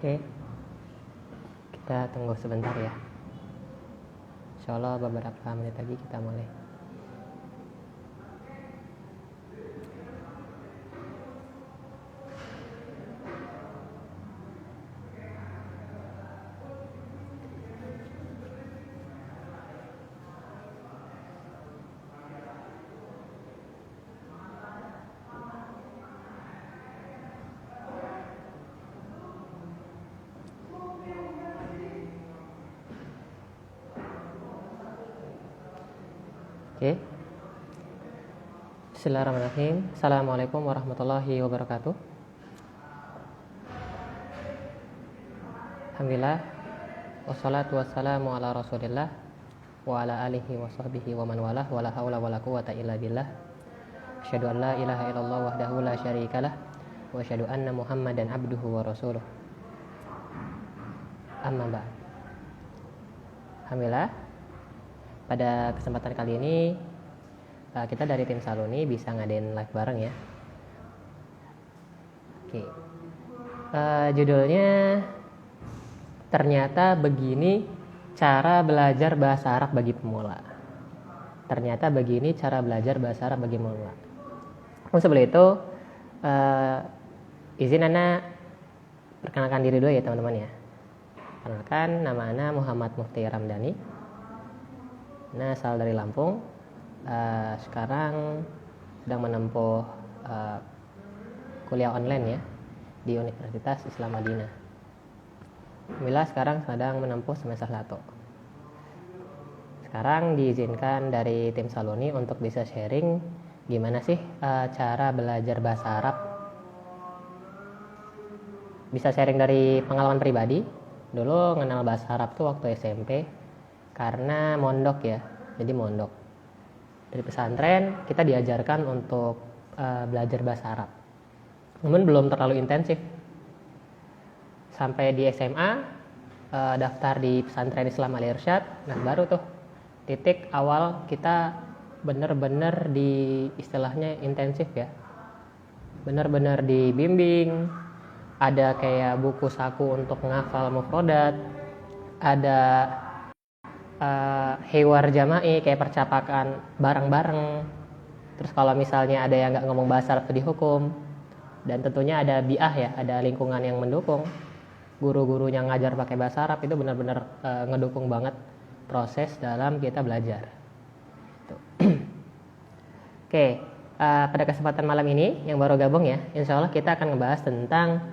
Oke, kita tunggu sebentar ya. Insya Allah beberapa menit lagi kita mulai. Oke. Bismillahirrahmanirrahim. Assalamualaikum warahmatullahi wabarakatuh. Alhamdulillah. Wassalatu wassalamu ala Rasulillah wa ala alihi wa sahbihi wa man walah wa la haula wa la quwata illa billah. Asyhadu an la ilaha illallah wahdahu la syarikalah wa asyhadu anna Muhammadan abduhu wa rasuluh. Amma ba'd. Alhamdulillah. Pada kesempatan kali ini kita dari tim Saloni bisa ngadain live bareng ya. Oke. Judulnya ternyata begini cara belajar bahasa Arab bagi pemula. Ternyata begini cara belajar bahasa Arab bagi pemula. Sebelum itu izin Ana perkenalkan diri dulu ya teman-teman ya. Perkenalkan, nama Ana Muhammad Mufti Ramdhani. Nah, asal dari Lampung. Sekarang sedang menempuh kuliah online ya di Universitas Islam Madinah. Alhamdulillah sekarang sedang menempuh semester 1. Sekarang diizinkan dari tim Saloni untuk bisa sharing gimana sih cara belajar bahasa Arab. Bisa sharing dari pengalaman pribadi. Dulu mengenal bahasa Arab tuh waktu SMP karena mondok ya. Jadi mondok. Dari pesantren kita diajarkan untuk belajar bahasa Arab. Namun belum terlalu intensif. Sampai di SMA daftar di pesantren Islam Al Irsyad. Nah, baru tuh titik awal kita benar-benar di istilahnya intensif ya. Benar-benar dibimbing. Ada kayak buku saku untuk menghafal mufrodat. Ada hewar jama'i kayak percakapan bareng-bareng. Terus kalau misalnya ada yang nggak ngomong bahasa Arab itu dihukum. Dan tentunya ada bi'ah ya, ada lingkungan yang mendukung. Guru-gurunya ngajar pakai bahasa Arab itu benar-benar ngedukung banget proses dalam kita belajar. Oke, pada kesempatan malam ini yang baru gabung ya, insya Allah kita akan ngebahas tentang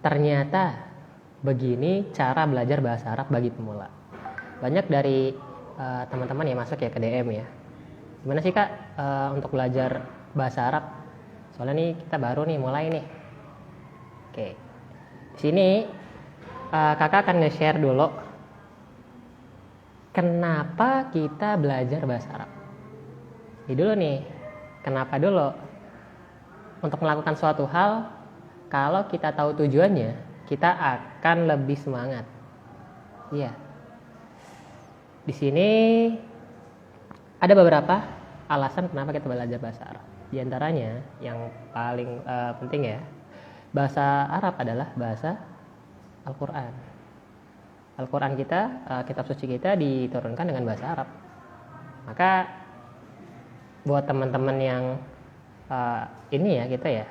ternyata begini cara belajar bahasa Arab bagi pemula. Banyak dari teman-teman yang masuk ya ke DM ya. Gimana sih Kak untuk belajar bahasa Arab? Soalnya nih kita baru nih mulai nih. Oke. Di sini Kakak akan nge-share dulu kenapa kita belajar bahasa Arab. Jadi dulu nih, kenapa dulu? Untuk melakukan suatu hal, kalau kita tahu tujuannya, kita akan lebih semangat. Iya. Di sini ada beberapa alasan kenapa kita belajar bahasa Arab. Di antaranya yang paling penting ya, bahasa Arab adalah bahasa Al-Quran. Al-Quran kita, kitab suci kita diturunkan dengan bahasa Arab. Maka buat teman-teman yang ini ya kita ya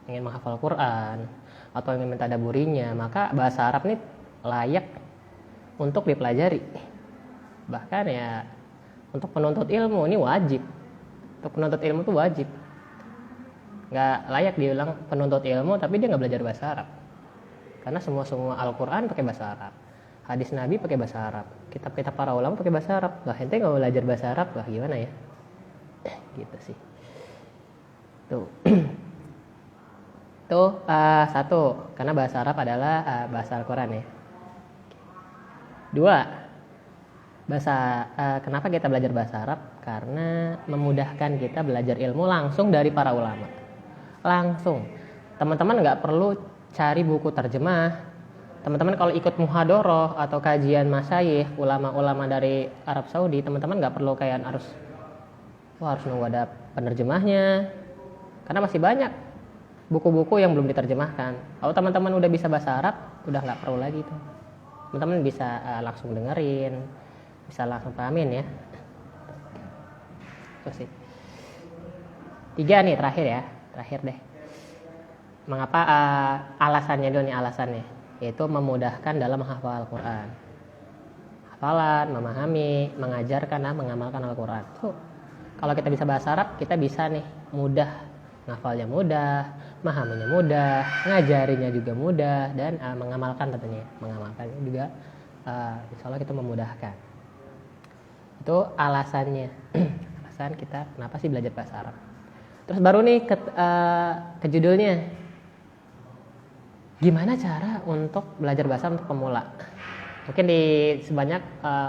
ingin menghafal Quran atau ingin mentadaburinya, maka bahasa Arab ini layak untuk dipelajari. Bahkan ya untuk penuntut ilmu ini wajib. Untuk penuntut ilmu itu wajib. Nggak layak dibilang penuntut ilmu tapi dia nggak belajar bahasa Arab. Karena semua Al-Quran pakai bahasa Arab. Hadis Nabi pakai bahasa Arab. Kitab-kitab para ulama pakai bahasa Arab. Lah ente nggak belajar bahasa Arab, lah gimana ya? Gitu sih. Tuh. Tuh satu, karena bahasa Arab adalah bahasa Al-Quran ya. Dua, kenapa kita belajar bahasa Arab? Karena memudahkan kita belajar ilmu langsung dari para ulama. Langsung. Teman-teman nggak perlu cari buku terjemah. Teman-teman kalau ikut muhadoroh atau kajian masyayikh, ulama-ulama dari Arab Saudi, teman-teman nggak perlu kayak harus nunggu ada penerjemahnya. Karena masih banyak buku-buku yang belum diterjemahkan. Kalau teman-teman udah bisa bahasa Arab, udah nggak perlu lagi tuh. Teman-teman bisa langsung dengerin, bisa langsung pahamin ya. Itu sih. 3 nih terakhir deh. Mengapa alasannya dulu nih alasannya, yaitu memudahkan dalam menghafal Al-Quran. Hafalan, memahami, mengajarkan, mengamalkan Al-Quran. Kalau kita bisa bahasa Arab, kita bisa nih mudah, ngafalnya mudah, memahaminya mudah, ngajarinya juga mudah, dan mengamalkan tentunya. Mengamalkannya juga insya Allah kita memudahkan. Itu alasannya. Alasan kita kenapa sih belajar bahasa Arab. Terus baru nih ke judulnya. Gimana cara untuk belajar bahasa untuk pemula? Mungkin di sebanyak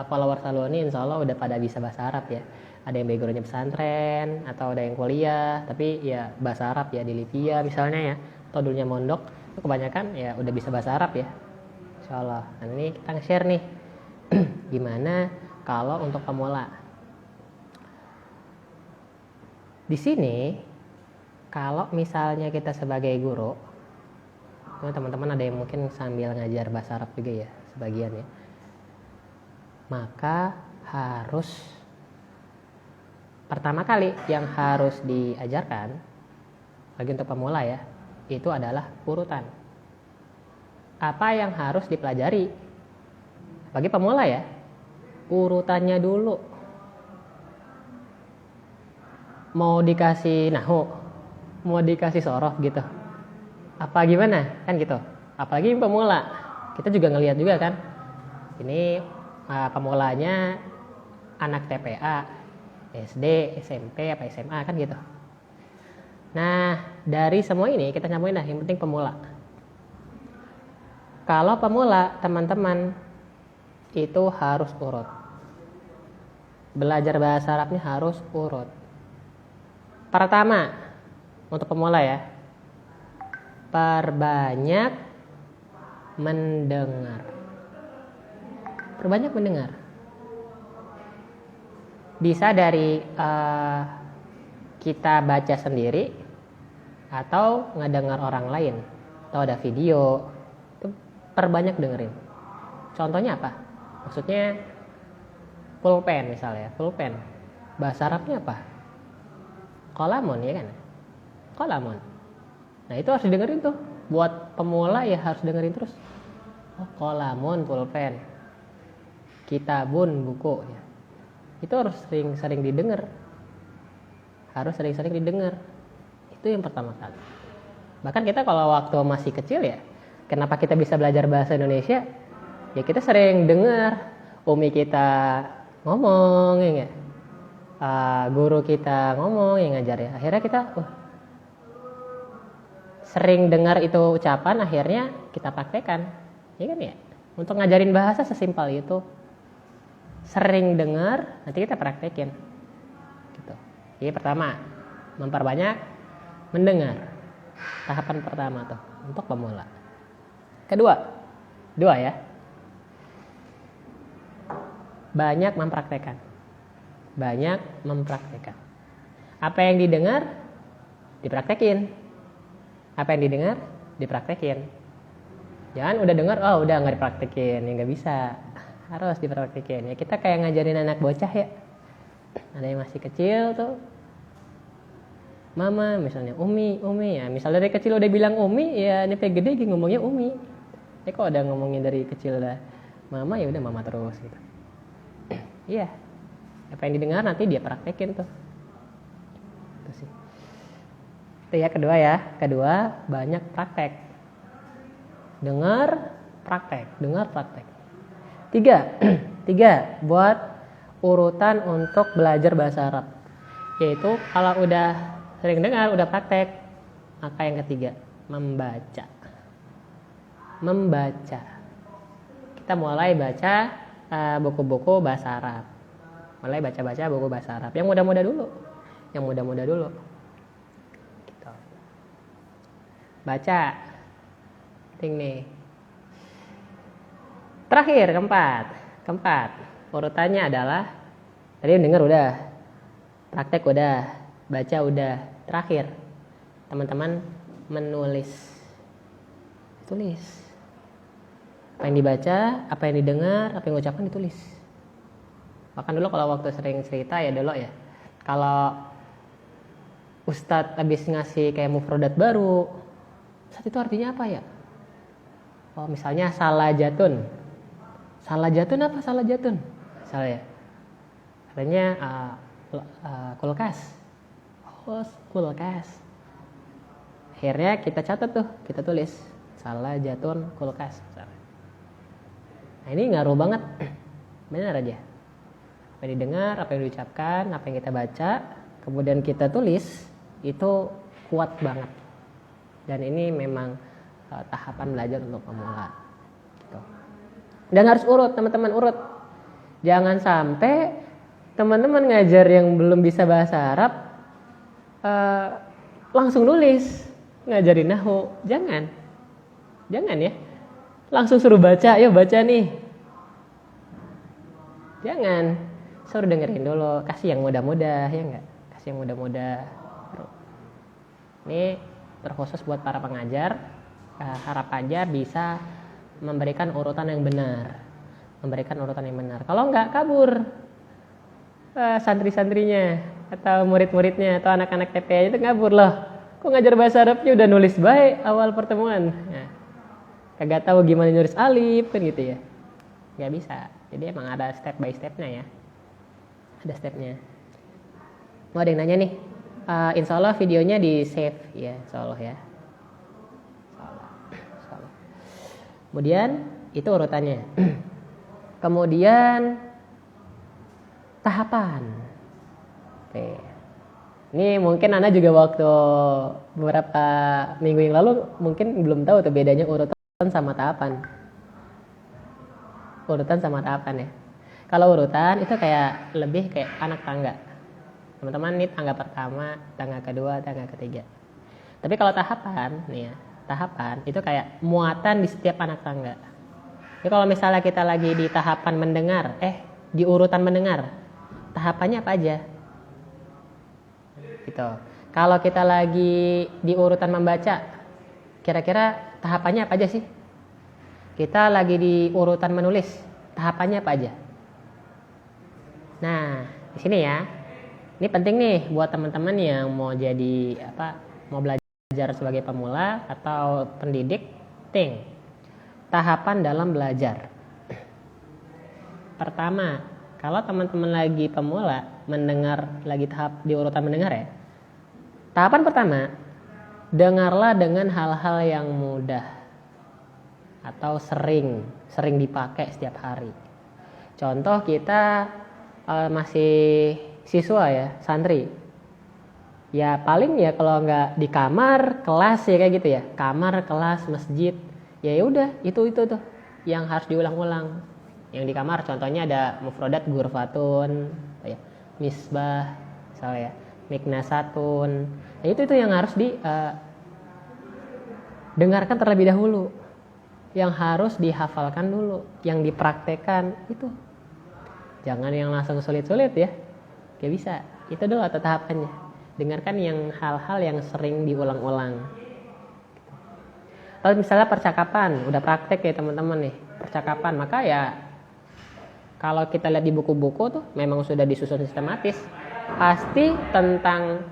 follower Salwa ini insya Allah udah pada bisa bahasa Arab ya. Ada yang backgroundnya pesantren, atau ada yang kuliah, tapi ya bahasa Arab ya di Libya misalnya ya, atau dulunya mondok, itu kebanyakan ya udah bisa bahasa Arab ya. Insya Allah. Nah ini kita nge-share nih, gimana kalau untuk pemula. Di sini, kalau misalnya kita sebagai guru, teman-teman ada yang mungkin sambil ngajar bahasa Arab juga ya, sebagian ya. Maka harus pertama kali yang harus diajarkan bagi untuk pemula ya, itu adalah urutan. Apa yang harus dipelajari bagi pemula ya? Urutannya dulu. Mau dikasih nahu, mau dikasih sorof gitu, apa gimana kan gitu. Apalagi pemula, kita juga ngelihat juga kan, ini pemulanya anak TPA, SD, SMP, apa SMA kan gitu. Nah dari semua ini kita nyambungin dah, yang penting pemula. Kalau pemula teman-teman itu harus urut. Belajar bahasa Arabnya harus urut. Pertama, untuk pemula ya, perbanyak mendengar. Perbanyak mendengar. Bisa dari kita baca sendiri, atau ngedengar orang lain, atau ada video, itu perbanyak dengerin. Contohnya apa? Maksudnya pulpen misalnya, pulpen. Bahasa Arabnya apa? Qalamun ya kan? Qalamun. Nah itu harus didengerin tuh. Buat pemula ya harus dengerin terus. Oh qalamun, pulpen. Kitabun, buku ya. Itu harus sering-sering didengar. Harus sering-sering didengar. Itu yang pertama kali. Bahkan kita kalau waktu masih kecil ya, kenapa kita bisa belajar bahasa Indonesia? Ya kita sering dengar umi kita ngomong ya gak? Guru kita ngomong yang ngajar ya. Akhirnya kita sering dengar itu ucapan, akhirnya kita praktekkan. Ya kan ya? Untuk ngajarin bahasa sesimpel itu. Sering dengar, nanti kita praktekin. Gitu. Jadi pertama, memperbanyak mendengar. Tahapan pertama tuh untuk pemula. Kedua ya. Banyak mempraktekkan. Apa yang didengar dipraktekin. Apa yang didengar dipraktekin. Jangan udah dengar, udah nggak dipraktekin, ya nggak bisa. Harus dipraktekin. Ya kita kayak ngajarin anak bocah ya. Ada yang masih kecil tuh, mama misalnya, umi ya. Misalnya dari kecil udah bilang umi, ya nyampe gede ngomongnya umi. Ya kok udah ngomongin dari kecil udah mama, ya udah mama terus gitu. Iya. Apa yang didengar nanti dia praktekin tuh. Itu sih. Itu ya kedua ya. Kedua, banyak praktek. Dengar, praktek. Tiga, buat urutan untuk belajar bahasa Arab. Yaitu kalau udah sering dengar, udah praktek, maka yang ketiga, membaca. Kita mulai baca buku-buku bahasa Arab. Mulai baca-baca buku bahasa Arab. Yang mudah-mudah dulu. Gitu. Baca. Penting nih. Terakhir, keempat. Urutannya adalah tadi dengar udah, praktek udah, baca udah. Terakhir, teman-teman menulis. Tulis. Apa yang dibaca, apa yang didengar, apa yang diucapkan ditulis. Bahkan dulu kalau waktu sering cerita ya dulu ya, kalau Ustadz habis ngasih kayak mufrodat baru, saat itu artinya apa ya? Oh misalnya salah jatun. Salah jatun apa salah jatun? Misalnya artinya kulkas. Oh kulkas. Akhirnya kita catat tuh, kita tulis salah jatun kulkas. Nah ini ngaruh banget, benar aja. Apa yang didengar, apa yang diucapkan, apa yang kita baca, kemudian kita tulis, itu kuat banget. Dan ini memang tahapan belajar untuk pemula. Gitu. Dan harus urut, teman-teman urut. Jangan sampai teman-teman ngajar yang belum bisa bahasa Arab langsung nulis, ngajarin nahwu. Jangan ya. Langsung suruh baca, ayo baca nih. Jangan, suruh dengerin dulu, kasih yang mudah-mudah, ya enggak? Kasih yang mudah-mudah. Ini terkhusus buat para pengajar, harap aja bisa memberikan urutan yang benar. Kalau enggak, kabur santri-santrinya atau murid-muridnya atau anak-anak TPA itu kabur loh. Kok ngajar bahasa Arabnya udah nulis baik awal pertemuan. Nah, kagak tahu gimana nulis alif kan gitu ya. Nggak bisa. Jadi emang ada step by stepnya ya. Ada stepnya. Mau ada yang nanya nih. Insya Allah videonya di save ya, insya Allah ya. Insya Allah. Kemudian itu urutannya. Kemudian tahapan. Oke. Ini mungkin Anda juga waktu beberapa minggu yang lalu mungkin belum tahu tuh bedanya urutan sama tahapan. Urutan sama tahapan ya. Kalau urutan itu kayak lebih kayak anak tangga. Teman-teman ini tangga pertama, tangga kedua, tangga ketiga. Tapi kalau tahapan nih ya, tahapan itu kayak muatan di setiap anak tangga. Jadi kalau misalnya kita lagi di tahapan mendengar, di urutan mendengar, tahapannya apa aja? Gitu. Kalau kita lagi di urutan membaca, kira-kira tahapannya apa aja sih? Kita lagi di urutan menulis, tahapannya apa aja? Nah, di sini ya. Ini penting nih buat teman-teman yang mau jadi mau belajar sebagai pemula atau pendidik. Tahapan dalam belajar. Pertama, kalau teman-teman lagi pemula mendengar lagi tahap di urutan mendengar ya. Tahapan pertama, dengarlah dengan hal-hal yang mudah atau sering dipakai setiap hari. Contoh kita masih siswa ya, santri. Ya paling ya kalau nggak di kamar, kelas ya kayak gitu ya. Kamar, kelas, masjid. Ya udah, itu tuh yang harus diulang-ulang. Yang di kamar contohnya ada mufrodat ghurfatun, ya, misbah, misalnya ya, miknasatun. Nah, itu yang harus dengarkan terlebih dahulu. Yang harus dihafalkan dulu, yang dipraktekkan itu. Jangan yang langsung sulit-sulit ya. Gak bisa. Itu dulu atau tahapannya. Dengarkan yang hal-hal yang sering diulang-ulang. Kalau misalnya percakapan, udah praktek ya teman-teman nih. Percakapan, maka ya kalau kita lihat di buku-buku tuh memang sudah disusun sistematis. Pasti tentang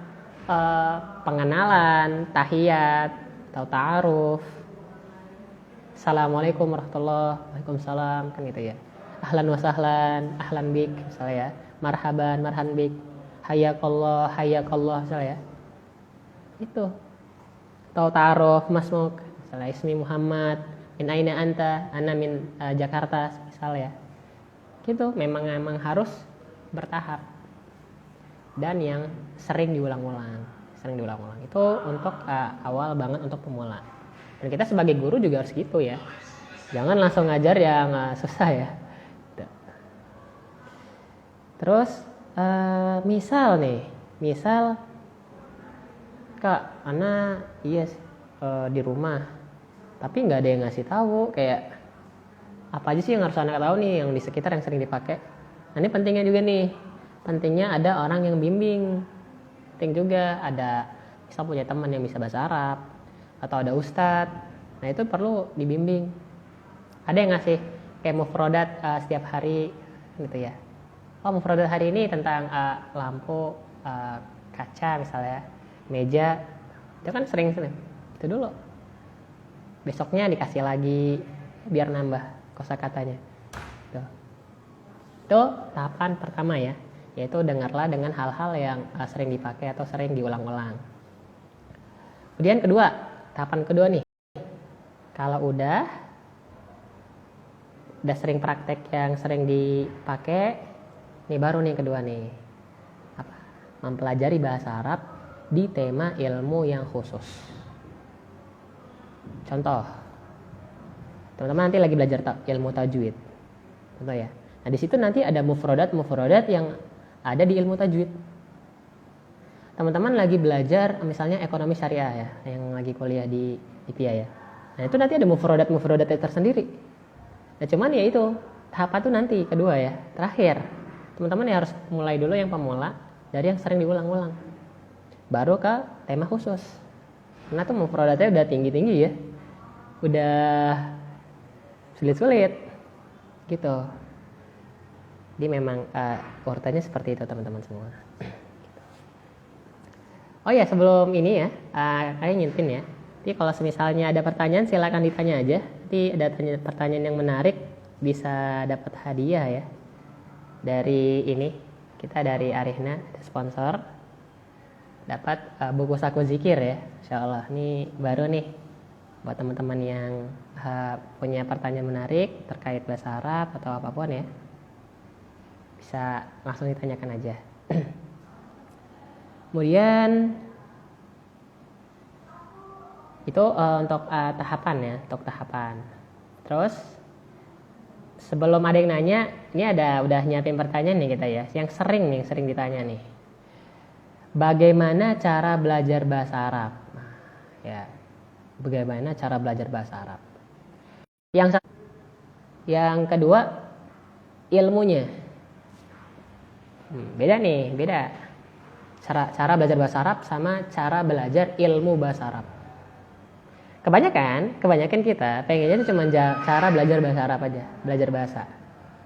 pengenalan, tahiyat, atau ta'aruf. Assalamualaikum warahmatullahi wabarakatuh. Waalaikumsalam, kan gitu ya. Ahlan wa sahlan, ahlan bik, misalnya ya. Marhaban, marhan bik. Hayyakallah, hayyakallah, misalnya ya. Itu. Atau ta'aruf, masmuk, misalnya ismi Muhammad, min aina anta, ana min Jakarta, misalnya ya. Gitu, memang harus bertahap. Dan yang sering diulang-ulang. Itu untuk awal banget untuk pemula. Dan kita sebagai guru juga harus gitu ya. Jangan langsung ngajar yang susah ya. Terus misal Kak, Ana di rumah, tapi nggak ada yang ngasih tahu kayak apa aja sih yang harus Ana tahu nih yang di sekitar yang sering dipakai. Nah, ini pentingnya juga nih. Pentingnya ada orang yang bimbing. Penting juga ada misal punya teman yang bisa bahasa Arab atau ada ustadz. Nah, itu perlu dibimbing. Ada yang ngasih kayak mufrodat setiap hari gitu ya. Oh, mufrodat hari ini tentang lampu, kaca misalnya, meja. Itu kan sering. Itu dulu. Besoknya dikasih lagi biar nambah kosakatanya. Tuh. Itu tahapan pertama ya, yaitu dengarlah dengan hal-hal yang sering dipakai atau sering diulang-ulang. Kemudian tahapan kedua nih. Kalau udah sering praktek yang sering dipakai, nih baru nih kedua nih. Apa? Mempelajari bahasa Arab di tema ilmu yang khusus. Contoh, teman-teman nanti lagi belajar ilmu tajwid, contoh ya. Nah di situ nanti ada mufrodat yang ada di ilmu tajwid. Teman-teman lagi belajar misalnya ekonomi syariah ya, yang lagi kuliah di IPIA ya. Nah itu nanti ada mufrodat tersendiri. Nah cuman ya itu tahapan tuh nanti kedua ya, terakhir. Teman-teman ya harus mulai dulu yang pemula dari yang sering diulang-ulang, baru ke tema khusus. Karena tuh mufrodatnya udah tinggi-tinggi ya, udah sulit-sulit gitu. Jadi memang urutannya seperti itu teman-teman semua. Oh ya sebelum ini ya, kalian nyintin ya. Jadi kalau misalnya ada pertanyaan silakan ditanya aja. Nanti ada pertanyaan yang menarik bisa dapat hadiah ya. Dari ini kita dari Arihna sponsor dapat buku saku zikir ya. Insyaallah ini baru nih buat teman-teman yang punya pertanyaan menarik terkait bahasa Arab atau apapun ya. Bisa langsung ditanyakan aja. Kemudian itu untuk tahapan ya, untuk tahapan. Terus sebelum ada yang nanya, ini udah nyiapin pertanyaan nih kita ya, yang sering ditanya nih. Bagaimana cara belajar bahasa Arab? Nah, ya, bagaimana cara belajar bahasa Arab? Yang kedua, ilmunya. Beda. Cara belajar bahasa Arab sama cara belajar ilmu bahasa Arab. Kebanyakan kita pengennya itu cuma cara belajar bahasa Arab aja, belajar bahasa.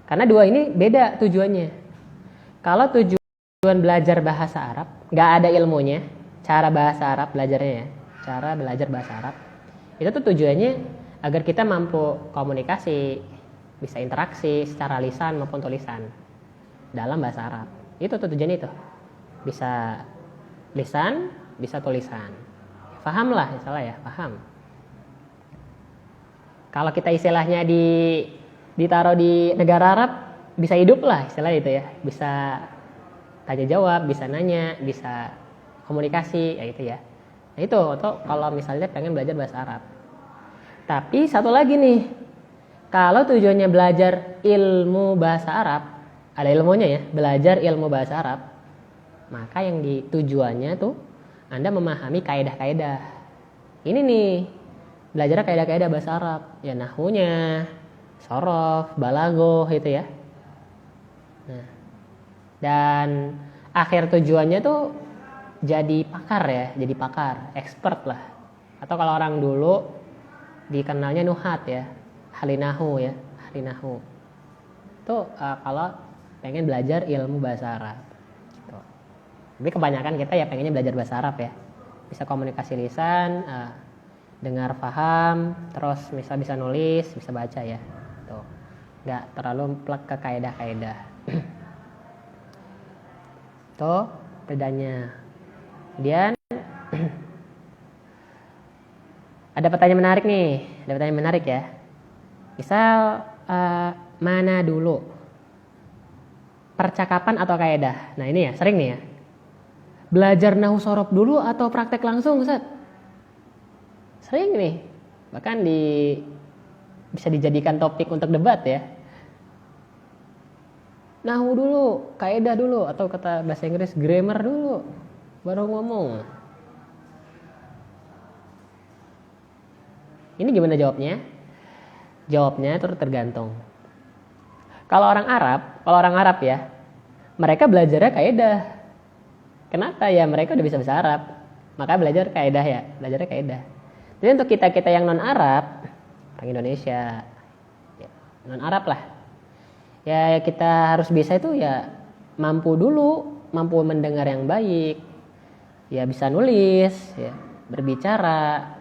Karena dua ini beda tujuannya. Kalau tujuan belajar bahasa Arab, nggak ada ilmunya, cara bahasa Arab belajarnya ya, cara belajar bahasa Arab. Itu tuh tujuannya agar kita mampu komunikasi, bisa interaksi secara lisan maupun tulisan dalam bahasa Arab. Itu tuh tujuannya itu. Bisa lisan, bisa tulisan. Paham lah, misalnya ya, paham. Kalau kita istilahnya ditaruh di negara Arab, bisa hidup lah istilahnya itu ya. Bisa tanya jawab, bisa nanya, bisa komunikasi, ya itu ya. Nah itu kalau misalnya pengen belajar bahasa Arab. Tapi satu lagi nih, kalau tujuannya belajar ilmu bahasa Arab, ada ilmunya ya, belajar ilmu bahasa Arab, maka yang tujuannya tuh Anda memahami kaidah-kaidah. Ini nih, belajar kaidah-kaidah bahasa Arab, ya nahwunya, shorof, balaghah itu ya. Nah, dan akhir tujuannya tuh jadi pakar, expert lah. Atau kalau orang dulu dikenalnya nuhat ya, ahli nahwu. Itu kalau pengen belajar ilmu bahasa Arab. Gitu. Tapi kebanyakan kita ya pengennya belajar bahasa Arab ya, bisa komunikasi lisan, dengar paham, terus bisa nulis, bisa baca ya. Tuh, nggak terlalu plek ke kaidah-kaidah. Tuh bedanya. Kemudian ada pertanyaan menarik ya. Misal mana dulu, percakapan atau kaidah? Nah ini ya sering nih ya. Belajar nahwu shorof dulu atau praktek langsung Ustaz? Sering nih. Bahkan bisa dijadikan topik untuk debat ya. Nahwu dulu, kaidah dulu, atau kata bahasa Inggris grammar dulu, baru ngomong. Ini gimana jawabnya? Jawabnya itu tergantung. Kalau orang Arab ya, mereka belajarnya kaidah. Kenapa ya? Mereka udah bisa bahasa Arab, maka belajarnya kaidah. Jadi untuk kita yang non Arab, orang Indonesia, non Arab lah. Ya kita harus bisa itu ya mampu dulu, mampu mendengar yang baik, ya bisa nulis, ya berbicara,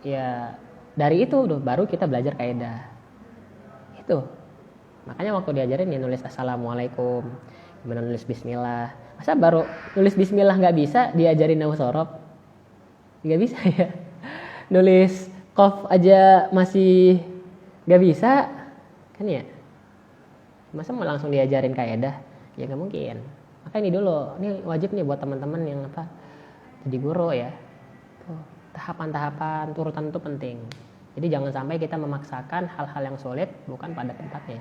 ya dari itu baru kita belajar kaidah. Itu makanya waktu diajarin ya nulis assalamualaikum, gimana nulis bismillah. Masa baru nulis bismillah nggak bisa diajarin nahwu sorof? Nggak bisa ya. Nulis qaf aja masih nggak bisa kan ya. Masa mau langsung diajarin kaidah? Ya nggak mungkin. Maka ini dulu, ini wajib nih buat teman-teman yang jadi guru ya. Tuh, tahapan-tahapan turutan itu penting. Jadi jangan sampai kita memaksakan hal-hal yang sulit bukan pada tempatnya.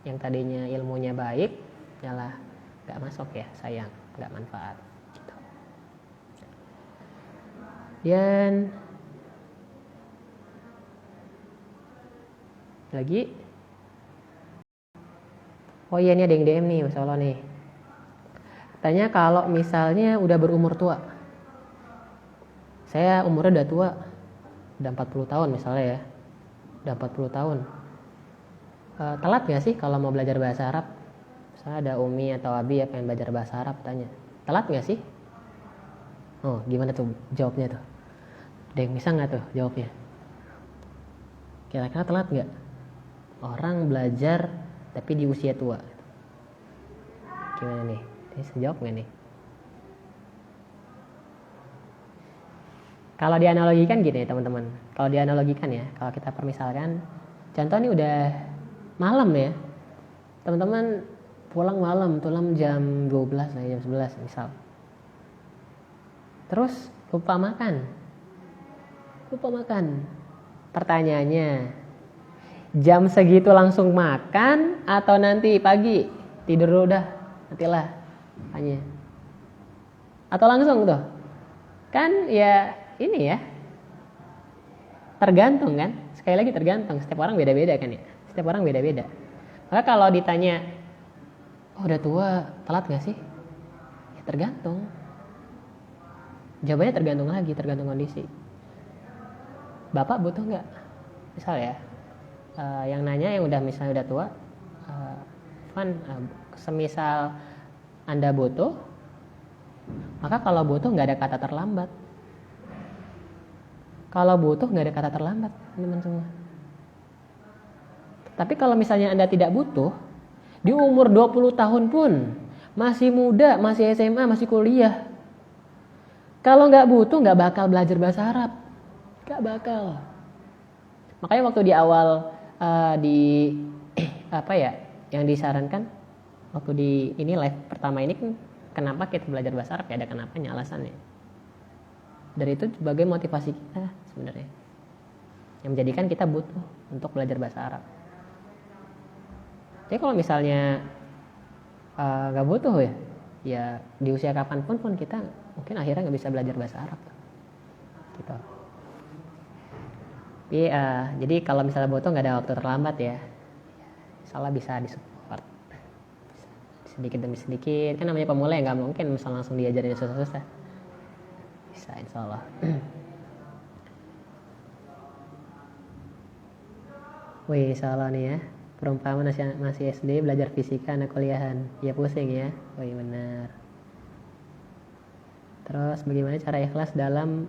Yang tadinya ilmunya baik, malah nggak masuk ya, sayang, nggak manfaat. Gitu. Dan lagi, oh iya ini ada yang DM nih, Masya Allah nih. Tanya kalau misalnya udah berumur tua, saya umurnya udah tua, udah 40 tahun misalnya ya, udah 40 tahun. Telat gak sih kalau mau belajar bahasa Arab? Misalnya ada Umi atau Abi ya pengen belajar bahasa Arab, tanya, telat gak sih? Oh gimana tuh jawabnya tuh? Ada yang bisa gak tuh jawabnya? Kira-kira telat gak? Orang belajar tapi di usia tua. Gimana nih? Bisa jawab gak nih? Kalau dianalogikan gini teman-teman. Kalau dianalogikan ya, kalau kita permisalkan, contoh nih udah malam ya. Teman-teman pulang malam, pulang jam 12 jam 11 misal. Terus lupa makan. Pertanyaannya, jam segitu langsung makan atau nanti pagi tidur dulu dah, nantilah hanya. Atau langsung tuh. Kan ya ini ya. Tergantung kan? Sekali lagi tergantung, setiap orang beda-beda kan ya. Setiap orang beda-beda. Maka kalau ditanya, oh udah tua, telat gak sih? Ya tergantung. Jawabannya tergantung lagi, tergantung kondisi. Bapak butuh gak? Misal ya, yang nanya yang misalnya udah tua, semisal Anda butuh, maka kalau butuh nggak ada kata terlambat. Kalau butuh nggak ada kata terlambat, teman-teman semua. Tapi kalau misalnya Anda tidak butuh, di umur 20 tahun pun, masih muda, masih SMA, masih kuliah, kalau nggak butuh nggak bakal belajar bahasa Arab. Nggak bakal. Makanya waktu di awal yang disarankan waktu di ini live pertama ini kan, kenapa kita belajar bahasa Arab ya, ada kenapanya, alasannya. Dari itu sebagai motivasi kita sebenarnya, yang menjadikan kita butuh untuk belajar bahasa Arab. Jadi kalau misalnya nggak butuh ya di usia kapanpun kita mungkin akhirnya nggak bisa belajar bahasa Arab gitu. Jadi kalau misalnya butuh nggak ada waktu terlambat ya, insyaallah bisa disupport sedikit demi sedikit. Kan namanya pemula ya, nggak mungkin misalnya langsung diajarin susah-susah. Bisa insyaallah. Wih, insyaallah nih ya. Perumpamaan masih SD belajar fisika anak kuliahan, ya pusing ya. Wih benar. Terus bagaimana cara ikhlas dalam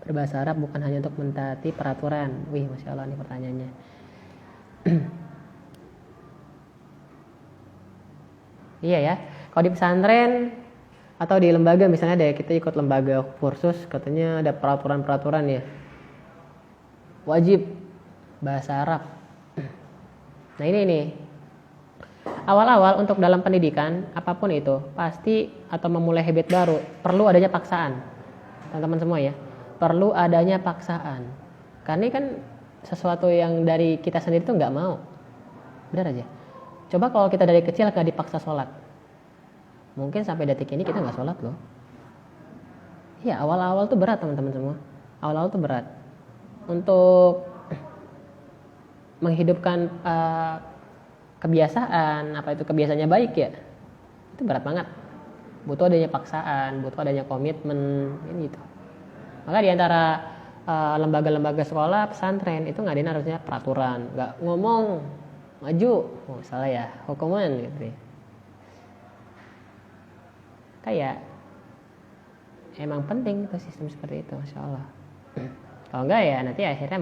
berbahasa Arab bukan hanya untuk mentaati peraturan? Wih, Masya Allah nih pertanyaannya. Iya ya, kalau di pesantren atau di lembaga misalnya ada kita ikut lembaga kursus, katanya ada peraturan-peraturan ya, wajib bahasa Arab. Nah ini nih, awal-awal untuk dalam pendidikan apapun itu pasti atau memulai habit baru perlu adanya paksaan, teman-teman semua ya, perlu adanya paksaan. Karena ini kan sesuatu yang dari kita sendiri tuh nggak mau, benar aja. Coba kalau kita dari kecil nggak dipaksa sholat, mungkin sampai detik ini kita nggak sholat loh. Iya, awal-awal tuh berat teman-teman semua. Awal-awal tuh berat untuk menghidupkan kebiasaan, apa itu kebiasaannya baik ya, itu berat banget. Butuh adanya paksaan, butuh adanya komitmen, ini gitu. Maka diantara lembaga-lembaga sekolah pesantren itu ngadain harusnya peraturan, nggak ngomong maju, salah ya, hukuman gitu ya. Kayak emang penting itu sistem seperti itu, masya Allah. Kalau enggak ya nanti akhirnya